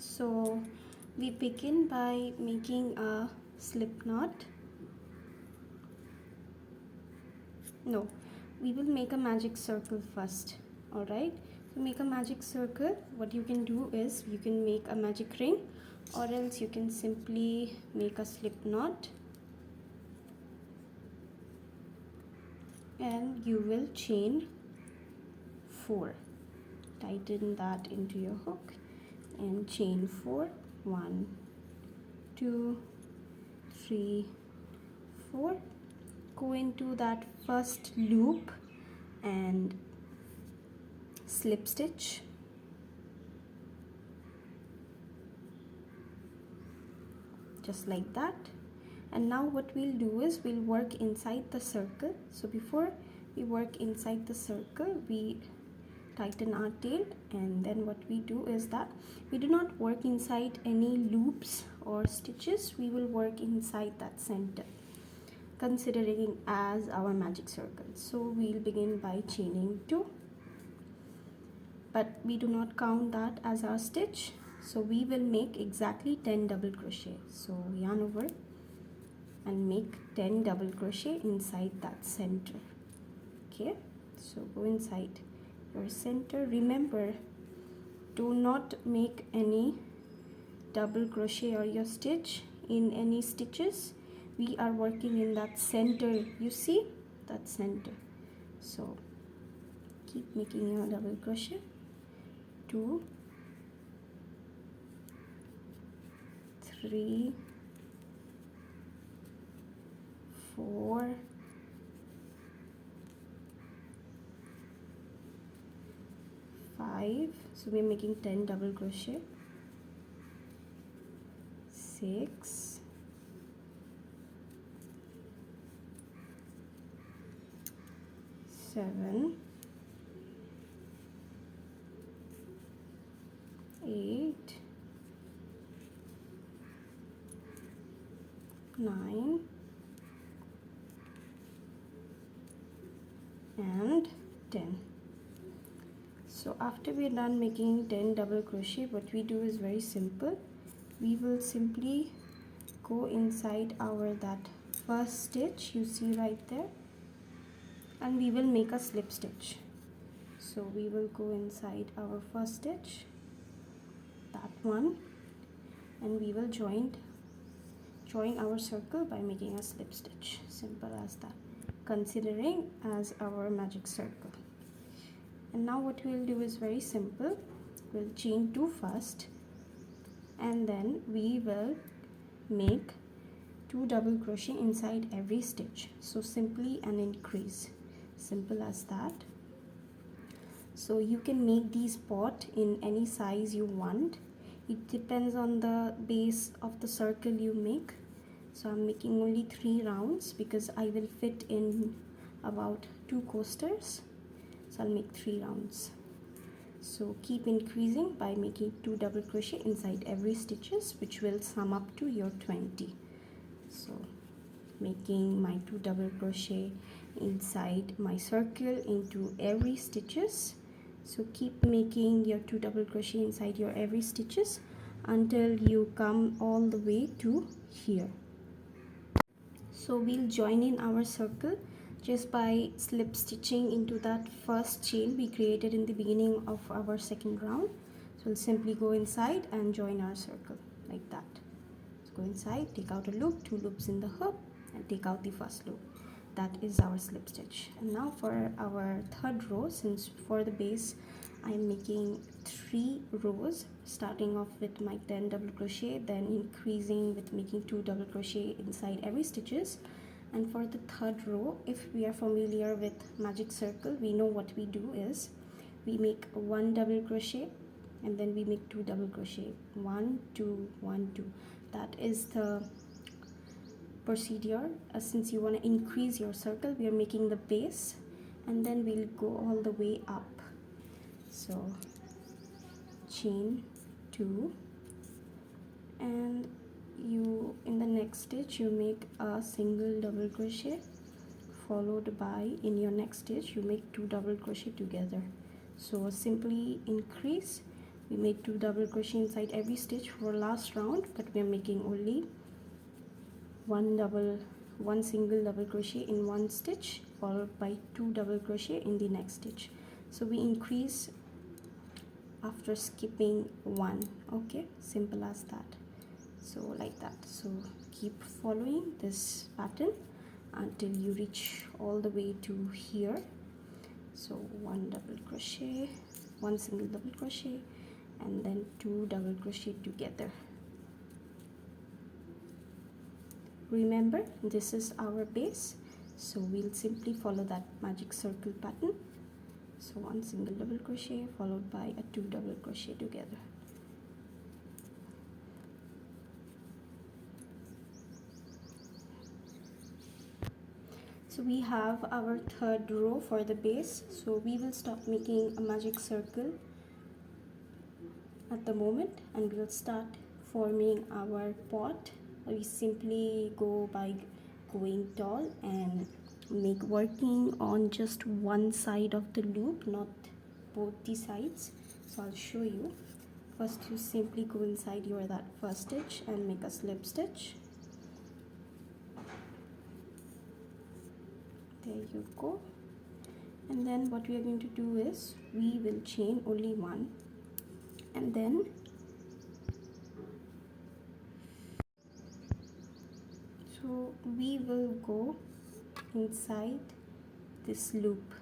So we begin by making a slip knot. No, we will make a magic circle first. All right, to make a magic circle, what you can do is you can make a magic ring, or else you can simply make a slip knot, and you will chain 4. Tighten that into your hook and chain 4. 1, 2, 3, 4. Go into that first loop and slip stitch. Just like that. And now what we'll do is we'll work inside the circle. So before we work inside the circle, we tighten our tail, and then what we do is that we do not work inside any loops or stitches. We will work inside that center, considering as our magic circle. So we'll begin by chaining 2, but we do not count that as our stitch. So we will make exactly 10 double crochet. So yarn over and make 10 double crochet inside that center. Okay, so go inside your center. Remember, do not make any double crochet or your stitch in any stitches. We are working in that center, you see that center. So keep making your double crochet. 2, 3, 4, 5. So we are making 10 double crochet. 6, 7, 8, 9, and 10. So after we are done making 10 double crochet, what we do is very simple. We will simply go inside our that first stitch you see right there, and we will make a slip stitch. So we will go inside our first stitch, that one, and we will join our circle by making a slip stitch. Simple as that, considering as our magic circle. And now what we'll do is very simple. We'll chain 2 first, and then we will make 2 double crochet inside every stitch. So simply an increase, simple as that. So you can make these pot in any size you want. It depends on the base of the circle you make. So I'm making only 3 rounds because I will fit in about 2 coasters. So I'll make 3 rounds. So keep increasing by making 2 double crochet inside every stitches, which will sum up to your 20. So making my 2 double crochet inside my circle into every stitches. So keep making your 2 double crochet inside your every stitches until you come all the way to here. So we'll join in our circle just by slip stitching into that first chain we created in the beginning of our second round. So we'll simply go inside and join our circle like that. So go inside, take out a loop, 2 loops in the hook, and take out the first loop. That is our slip stitch. And now for our third row, since for the base I'm making 3 rows, starting off with my 10 double crochet, then increasing with making 2 double crochet inside every stitches. And for the third row, if we are familiar with magic circle, we know what we do is we make 1 double crochet and then we make 2 double crochet. 1, 2, 1, 2. That is the procedure. Since you want to increase your circle, we are making the base and then we'll go all the way up. So chain 2, and you in the next stitch you make a single double crochet, followed by in your next stitch you make 2 double crochet together. So simply increase We made 2 double crochet inside every stitch for last round, but we are making only one single double crochet in one stitch, followed by 2 double crochet in the next stitch. So we increase after skipping 1. Okay, simple as that. So like that. So keep following this pattern until you reach all the way to here. So 1 double crochet, 1 single double crochet, and then 2 double crochet together. Remember, this is our base, so we'll simply follow that magic circle pattern. So 1 single double crochet followed by a 2 double crochet together. So we have our third row for the base, so we will stop making a magic circle at the moment and we'll start forming our pot. We simply go by going tall and working on just one side of the loop, not both the sides. So I'll show you. First you simply go inside that first stitch and make a slip stitch. There you go. And then what we are going to do is we will chain only 1, and then so we will go inside this loop.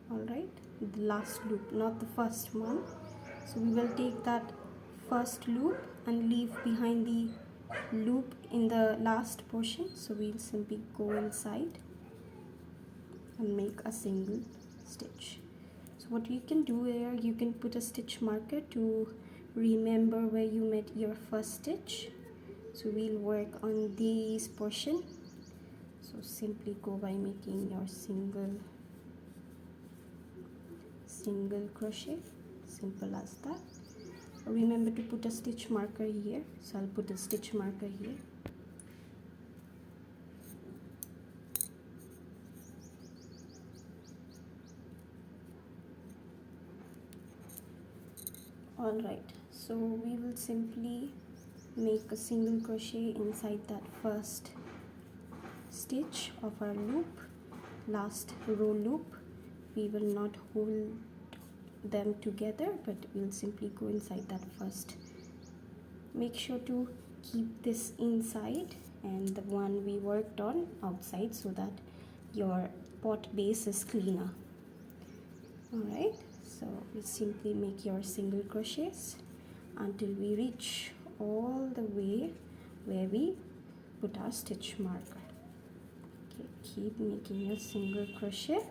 All right, the last loop, not the first one. So we will take that first loop and leave behind the loop in the last portion. So we'll simply go inside and make a single stitch. So what you can do here, you can put a stitch marker to remember where you made your first stitch. So we'll work on this portion. So simply go by making your single crochet, simple as that. Remember to put a stitch marker here, so I'll put a stitch marker here. Alright, so we will simply make a single crochet inside that first stitch of our loop, last row loop. We will not hold them together, but we'll simply go inside that first. Make sure to keep this inside and the one we worked on outside, so that your pot base is cleaner. Alright, so we simply make your single crochets until we reach all the way where we put our stitch marker. Okay, keep making your single crochet.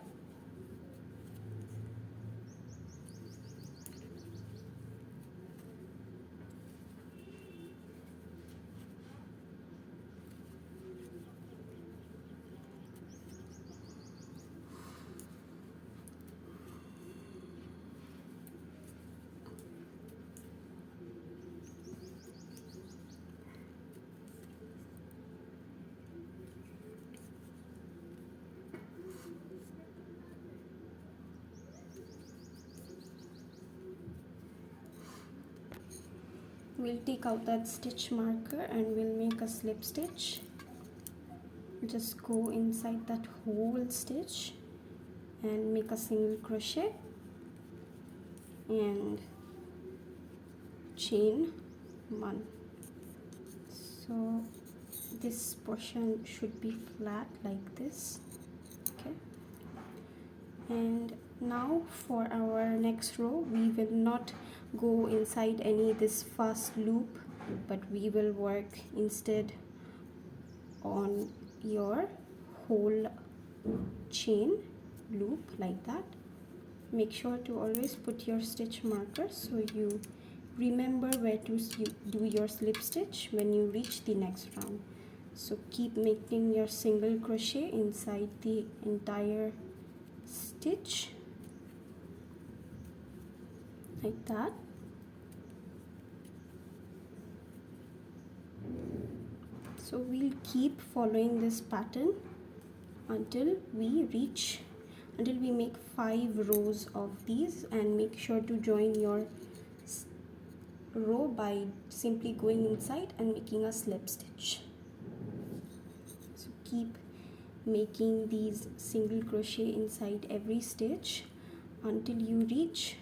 We'll take out that stitch marker and we'll make a slip stitch. Just go inside that whole stitch and make a single crochet and chain 1. So this portion should be flat like this. Okay, and now for our next row, we will not go inside this first loop, but we will work instead on your whole chain loop like that. Make sure to always put your stitch marker so you remember where to do your slip stitch when you reach the next round. So keep making your single crochet inside the entire stitch like that. So we'll keep following this pattern until we make 5 rows of these, and make sure to join your row by simply going inside and making a slip stitch. So keep making these single crochet inside every stitch until you reach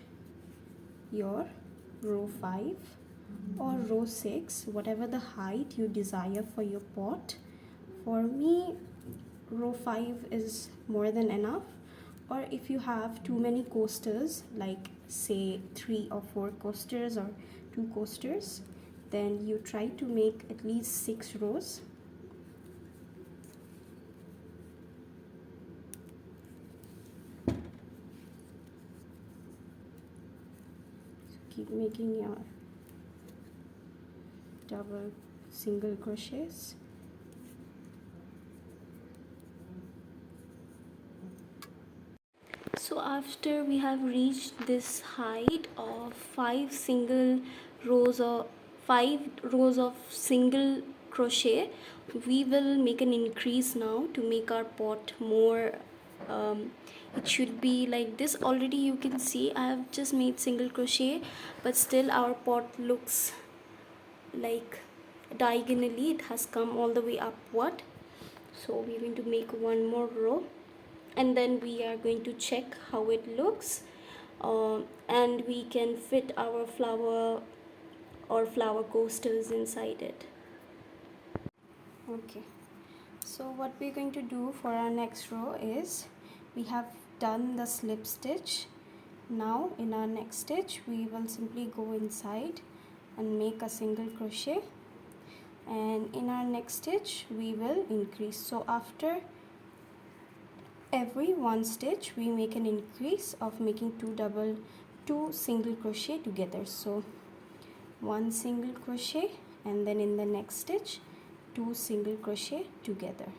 your row 5 or row 6, whatever the height you desire for your pot. For me, row 5 is more than enough, or if you have too many coasters, like say 3 or 4 coasters or 2 coasters, then you try to make at least 6 rows. So keep making your double single crochets. So after we have reached this height of 5 single rows or 5 rows of single crochet, we will make an increase now to make our pot more it should be like this. Already you can see I have just made single crochet, but still our pot looks like diagonally, it has come all the way upward. So we're going to make one more row and then we are going to check how it looks, and we can fit our flower or flower coasters inside it. Okay, so what we're going to do for our next row is, we have done the slip stitch. Now in our next stitch we will simply go inside and make a single crochet, and in our next stitch we will increase. So after every one stitch we make an increase of making two single crochet together. So one single crochet, and then in the next stitch 2 single crochet together.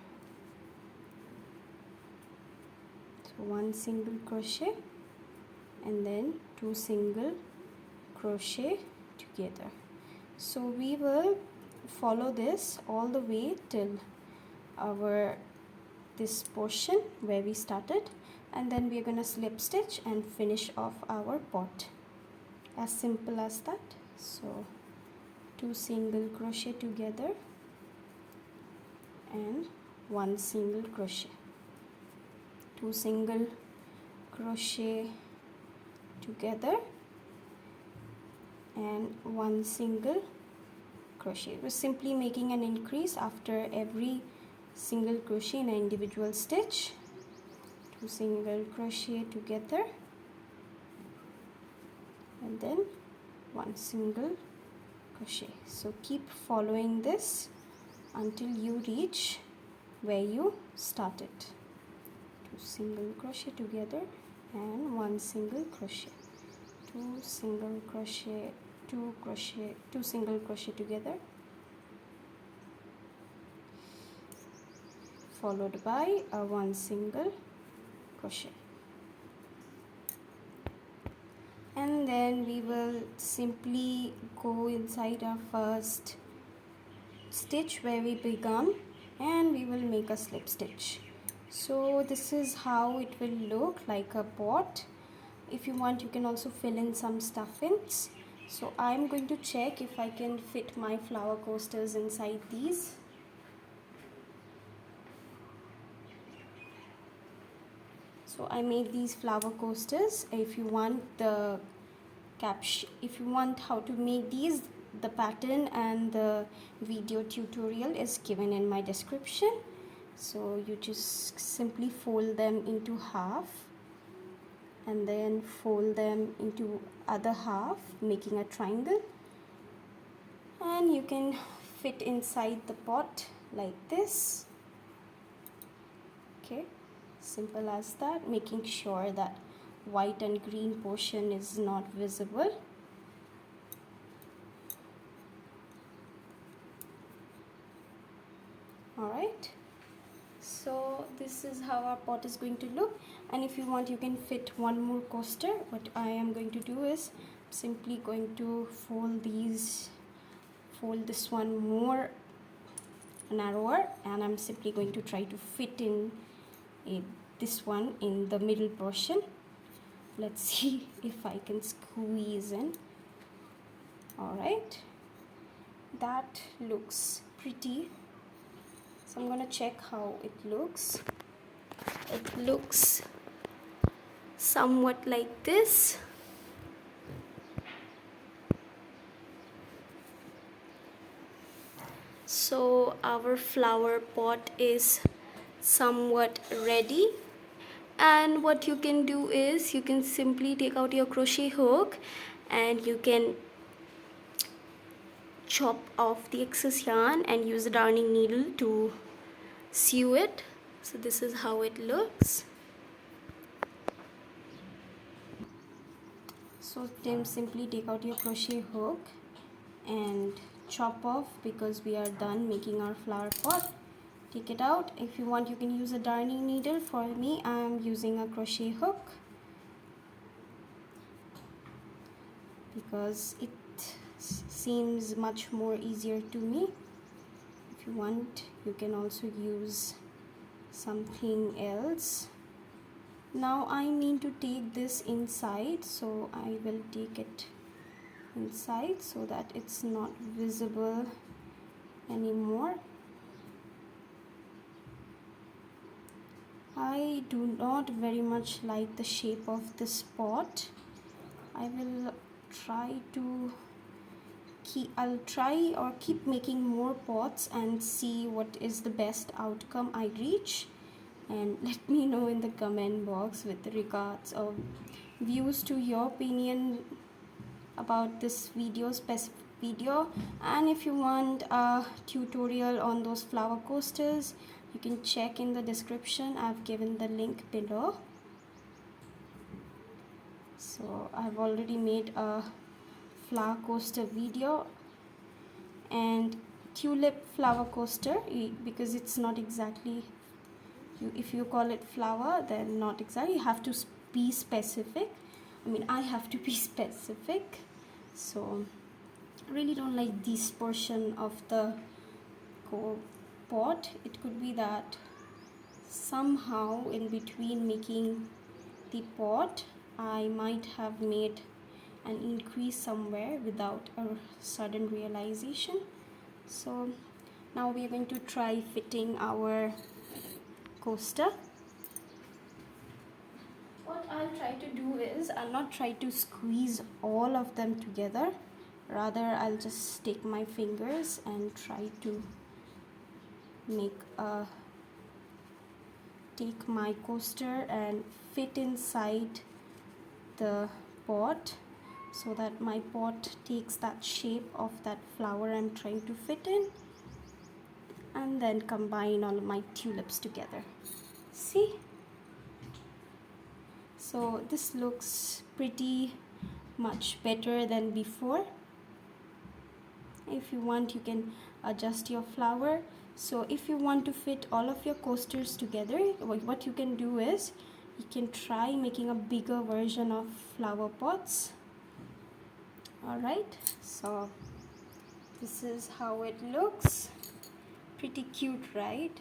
So one single crochet and then 2 single crochet together. So we will follow this all the way till our this portion where we started, and then we're gonna slip stitch and finish off our pot. As simple as that. So 2 single crochet together and 1 single crochet, 2 single crochet together and 1 single crochet. We're simply making an increase after every single crochet in an individual stitch. 2 single crochet together and then 1 single crochet. So keep following this until you reach where you started. 2 single crochet together and 1 single crochet, 2 single crochet, 2 crochet, 2 single crochet together, followed by a 1 single crochet, and then we will simply go inside our first stitch where we began and we will make a slip stitch. So this is how it will look like a pot. If you want, you can also fill in some stuffings. So I'm going to check if I can fit my flower coasters inside these. So I made these flower coasters. If you want the caption, if you want how to make these, the pattern and the video tutorial is given in my description. So you just simply fold them into half and then fold them into other half, making a triangle, and you can fit inside the pot like this. Okay, simple as that, making sure that white and green portion is not visible. Alright, so this is how our pot is going to look, and if you want you can fit one more coaster. What I am going to do is simply going to fold this one more narrower, and I'm simply going to try to fit in this one in the middle portion. Let's see if I can squeeze in. All right, that looks pretty. So I'm gonna check how it looks. It looks somewhat like this. So our flower pot is somewhat ready, and what you can do is you can simply take out your crochet hook and you can chop off the excess yarn and use a darning needle to sew it. So this is how it looks. So then simply take out your crochet hook and chop off, because we are done making our flower pot. Take it out. If you want, you can use a darning needle. For me, I am using a crochet hook because it seems much more easier to me. If you want, you can also use something else. Now I need to take this inside, so I will take it inside so that it's not visible anymore. I do not very much like the shape of this pot. I will try to keep making more pots and see what is the best outcome I reach, and let me know in the comment box with regards of views to your opinion about this specific video. And if you want a tutorial on those flower coasters, you can check in the description. I've given the link below. So I've already made a flower coaster video and tulip flower coaster, because it's not exactly, if you call it flower, then not exactly, you have to be specific. I mean, I have to be specific. So I really don't like this portion of the pot. It could be that somehow in between making the pot, I might have made an increase somewhere without a sudden realization. So now we are going to try fitting our coaster. What I'll try to do is, I'll not try to squeeze all of them together, rather I'll just take my fingers and try to take my coaster and fit inside the pot, so that my pot takes that shape of that flower I'm trying to fit in, and then combine all of my tulips together. See? So this looks pretty much better than before. If you want, you can adjust your flower. So if you want to fit all of your coasters together, what you can do is you can try making a bigger version of flower pots. Alright, so this is how it looks. Pretty cute, right?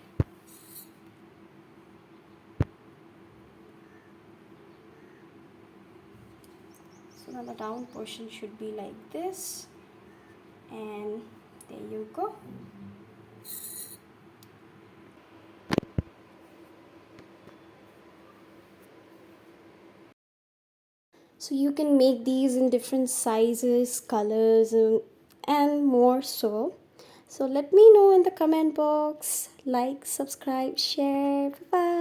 So now the down portion should be like this, and there you go. So you can make these in different sizes, colors, and more so. So let me know in the comment box. Like, subscribe, share. Bye bye.